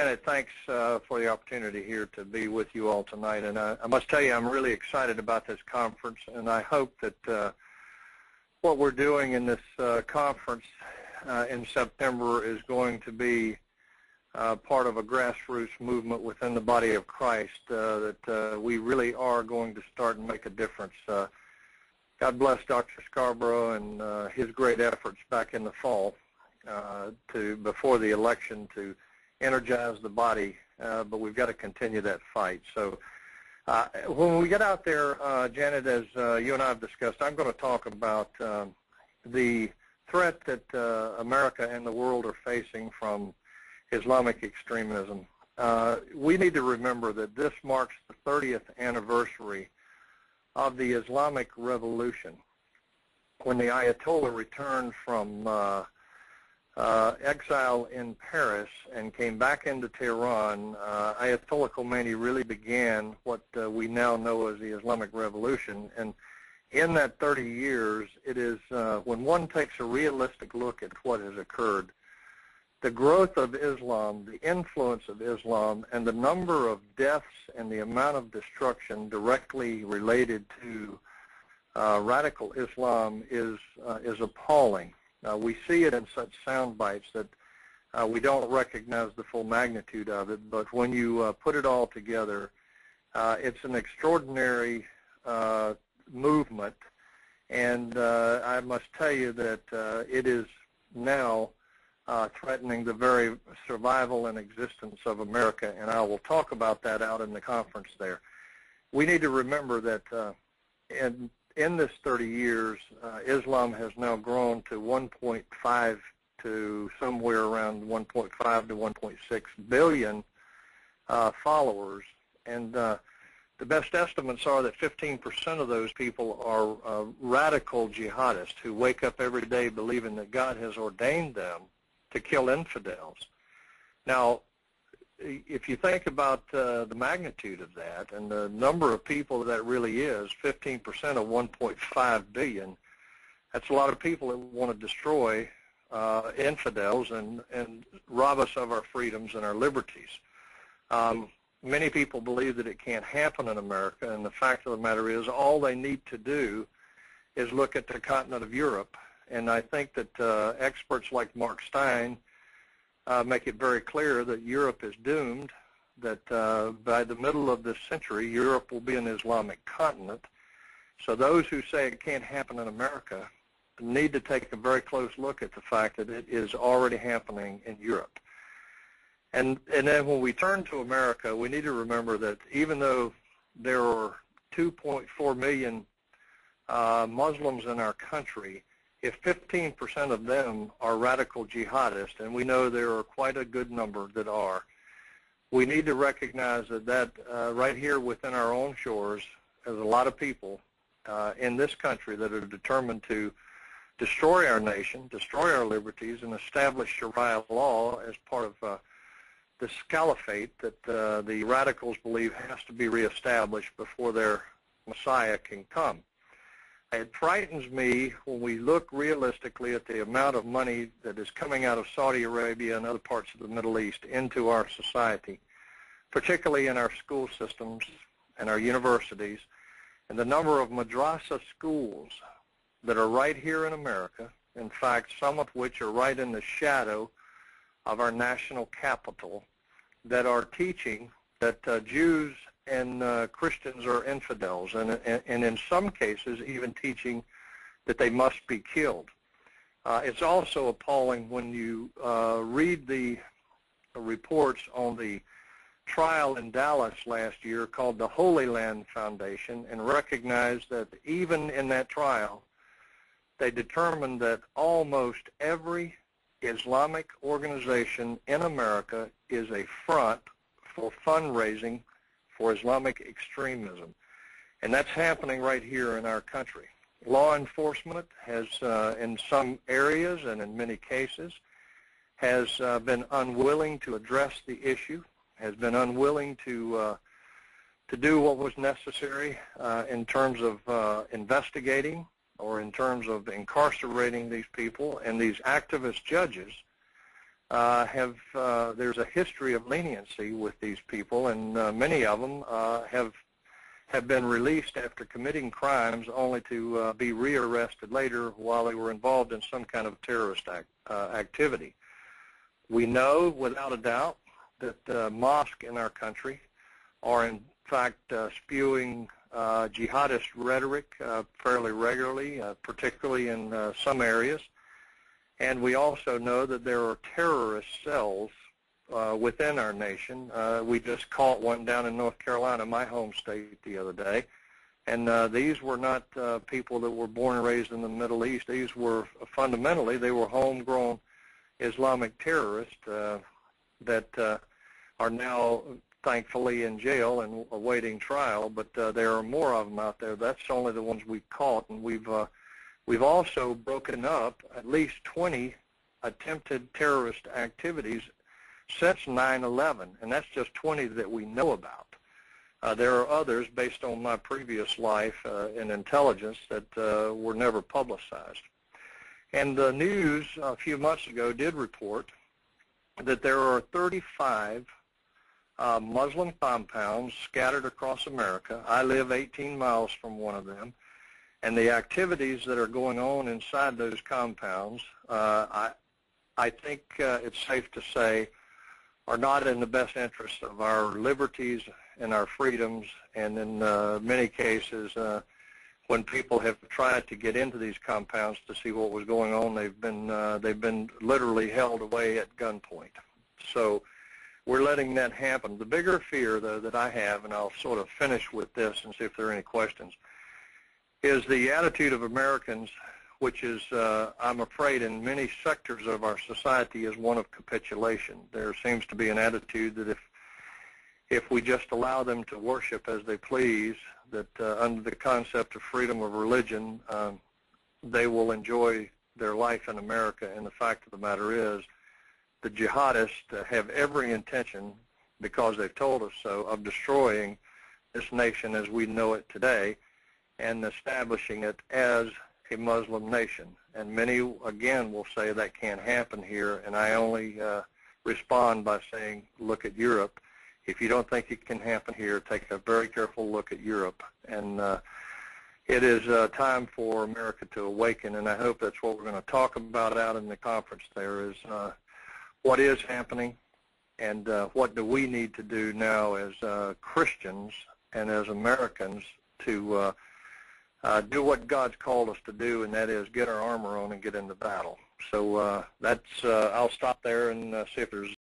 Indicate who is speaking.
Speaker 1: Janet, thanks for the opportunity here to be with you all tonight. And I must tell you, I'm really excited about this conference, and I hope that what we're doing in this conference in September is going to be part of a grassroots movement within the body of Christ, that we really are going to start and make a difference. God bless Dr. Scarborough and his great efforts back in the fall before the election to energize the body, but we've got to continue that fight. So when we get out there, Janet, as you and I have discussed, I'm going to talk about the threat that America and the world are facing from Islamic extremism. We need to remember that this marks the 30th anniversary of the Islamic Revolution, when the Ayatollah returned from exile in Paris and came back into Tehran. Ayatollah Khomeini really began what we now know as the Islamic Revolution. And in that 30 years, it is when one takes a realistic look at what has occurred, the growth of Islam, the influence of Islam, and the number of deaths and the amount of destruction directly related to radical Islam is appalling. We see it in such sound bites that we don't recognize the full magnitude of it, but when you put it all together, it's an extraordinary movement, and I must tell you that it is now threatening the very survival and existence of America, and I will talk about that out in the conference there. We need to remember that in this 30 years, Islam has now grown to 1.5 to somewhere around 1.5 to 1.6 billion followers, and the best estimates are that 15% of those people are radical jihadists who wake up every day believing that God has ordained them to kill infidels. Now, if you think about the magnitude of that and the number of people that really is, 15% of 1.5 billion, that's a lot of people that want to destroy infidels and rob us of our freedoms and our liberties. Many people believe that it can't happen in America, and the fact of the matter is all they need to do is look at the continent of Europe. And I think that experts like Mark Stein make it very clear that Europe is doomed, that by the middle of this century, Europe will be an Islamic continent. So those who say it can't happen in America need to take a very close look at the fact that it is already happening in Europe. And then when we turn to America, we need to remember that even though there are 2.4 million Muslims in our country, if 15% of them are radical jihadists, and we know there are quite a good number that are, we need to recognize that right here within our own shores, there's a lot of people in this country that are determined to destroy our nation, destroy our liberties, and establish Sharia law as part of this caliphate that the radicals believe has to be reestablished before their Messiah can come. It frightens me when we look realistically at the amount of money that is coming out of Saudi Arabia and other parts of the Middle East into our society, particularly in our school systems and our universities, and the number of madrasa schools that are right here in America, in fact, some of which are right in the shadow of our national capital, that are teaching that Jews and Christians are infidels, and in some cases even teaching that they must be killed. It's also appalling when you read the reports on the trial in Dallas last year called the Holy Land Foundation, and recognize that even in that trial, they determined that almost every Islamic organization in America is a front for fundraising for Islamic extremism. And that's happening right here in our country. Law enforcement has, in some areas and in many cases, has been unwilling to address the issue, has been unwilling to do what was necessary in terms of investigating or in terms of incarcerating these people. And these activist judges there's a history of leniency with these people, and many of them have been released after committing crimes only to be rearrested later while they were involved in some kind of terrorist activity. We know without a doubt that mosques in our country are in fact spewing jihadist rhetoric fairly regularly, particularly in some areas. And we also know that there are terrorist cells within our nation. We just caught one down in North Carolina, my home state, the other day. And these were not people that were born and raised in the Middle East. These were fundamentally, they were homegrown Islamic terrorists that are now thankfully in jail and awaiting trial, but there are more of them out there. That's only the ones we've caught, and we've also broken up at least 20 attempted terrorist activities since 9/11, and that's just 20 that we know about. There are others based on my previous life in intelligence that were never publicized. And the news a few months ago did report that there are 35 Muslim compounds scattered across America. I live 18 miles from one of them, and the activities that are going on inside those compounds, I think it's safe to say, are not in the best interest of our liberties and our freedoms, and in many cases, when people have tried to get into these compounds to see what was going on, they've been literally held away at gunpoint. So we're letting that happen. The bigger fear, though, that I have, and I'll sort of finish with this and see if there are any questions, is the attitude of Americans, which is, I'm afraid, in many sectors of our society is one of capitulation. There seems to be an attitude that if we just allow them to worship as they please, that under the concept of freedom of religion, they will enjoy their life in America. And the fact of the matter is, the jihadists have every intention, because they've told us so, of destroying this nation as we know it today and establishing it as a Muslim nation. And many, again, will say that can't happen here, and I only respond by saying, look at Europe. If you don't think it can happen here, take a very careful look at Europe. And it is time for America to awaken, and I hope that's what we're going to talk about out in the conference there is what is happening and what do we need to do now as Christians and as Americans to do what God's called us to do, and that is get our armor on and get into battle. So that's I'll stop there and see if there's